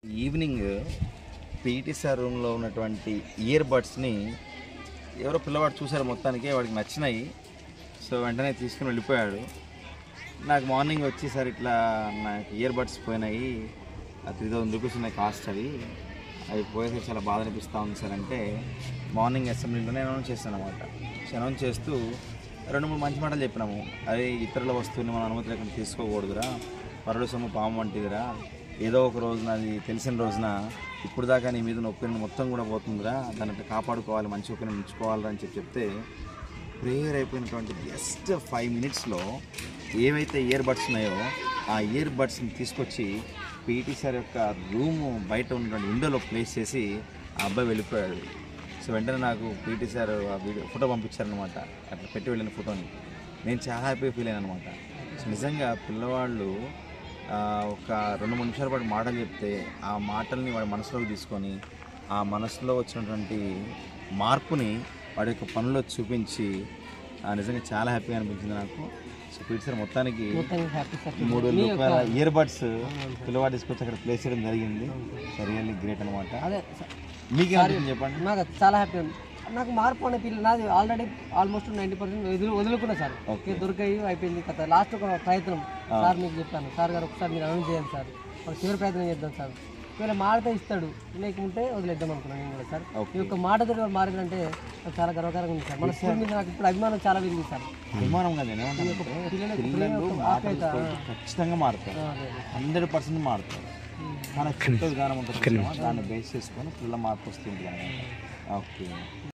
Evening PT sir రూమ్లో ఉన్నటువంటి year బడ్స్ని ఎవరో పిల్లవాడు చూశారు, మొత్తానికి వాడికి నచ్చినాయి. సో వెంటనే తీసుకుని వెళ్ళిపోయాడు. నాకు మార్నింగ్ వచ్చి సార్ ఇట్లా నాకు ఇయర్ బడ్స్ పోయినాయి, 3000 రూపీస్ ఉన్నాయి కాస్ట్, అవి పోయేసరికి చాలా బాధ అనిపిస్తూ ఉంది సార్ అంటే మార్నింగ్ అసెంబ్లీలోనే అనౌన్స్ చేస్తాను అనమాట. అనౌన్స్ చేస్తూ 2-3 మంచి మాటలు చెప్పినాము. అదే ఇతరుల వస్తువుని మనం అనుమతి లేకుండా తీసుకోకూడదురా, పరుడు సొమ్ము పాము వంటిదిరా, ఏదో ఒక రోజున అది తెలిసిన రోజున ఇప్పుడు దాకా నీ మీద ఒపీనియన్ మొత్తం కూడా పోతుందిరా, దాన్ని కాపాడుకోవాలి, మంచి ఒపీనియన్ ఉంచుకోవాలని చెప్తే ప్రేయర్ అయిపోయినటువంటి జస్ట్ 5 మినిట్స్లో ఏవైతే ఇయర్ బడ్స్ ఉన్నాయో ఆ ఇయర్ బడ్స్ని తీసుకొచ్చి పీటీ సార్ యొక్క రూము బయట ఉన్నటువంటి విండోలో ప్లేస్ చేసి ఆ అబ్బాయి వెళ్ళిపోయాడు. సో వెంటనే నాకు పీటీ సార్ ఆ ఫోటో పంపించారనమాట, అట్లా పెట్టి వెళ్ళిన ఫోటోని. నేను చాలా హ్యాపీగా ఫీల్ అయ్యాను అనమాట. సో నిజంగా పిల్లవాళ్ళు ఒక 2-3 నిమిషాల పాటు మాటలు చెప్తే ఆ మాటల్ని వాడి మనసులోకి తీసుకొని ఆ మనసులో వచ్చినటువంటి మార్పుని వాడి యొక్క పనుల్లో చూపించి నిజంగా చాలా హ్యాపీగా అనిపించింది నాకు. సో పీటీ సార్ మొత్తానికి 3,000 రూపాయల ఇయర్ బడ్స్ పిల్లవాడు తీసుకొచ్చి అక్కడ ప్లేస్ చేయడం జరిగింది. సో రియల్లీ గ్రేట్ అనమాట. మీకు చెప్పండి. నాకు చాలా హ్యాపీ. నాకు మార్పు అనే ఫీల్ నాది ఆల్రెడీ ఆల్మోస్ట్ 90% వదులుకున్నా సార్. దొరికాయి, అయిపోయింది కథ. లాస్ట్ ఒక ప్రయత్నం సార్ మీకు చెప్పాను, సార్ గారు ఒకసారి మీరు అనౌన్స్ చేయండి సార్, ఒక చివరి ప్రయత్నం చేద్దాం సార్, ఒకవేళ మాటతో ఇస్తాడు, లేకుంటే వదిలేద్దాం అనుకున్నాను నేను కూడా సార్. ఈ యొక్క మాటతో మారిందంటే నాకు చాలా గర్వకారంగా ఉంది సార్. మన స్కూల్ మీద నాకు ఇప్పుడు అభిమానం చాలా పెరిగింది సార్. అభిమానం ఖచ్చితంగా మారుతారు, 100% మారుతారు. మన చిత్త విధానం ఉంటుంది, దాన్ని బేస్ చేసుకొని పిల్లల మార్పు వస్తుంది. ఓకే.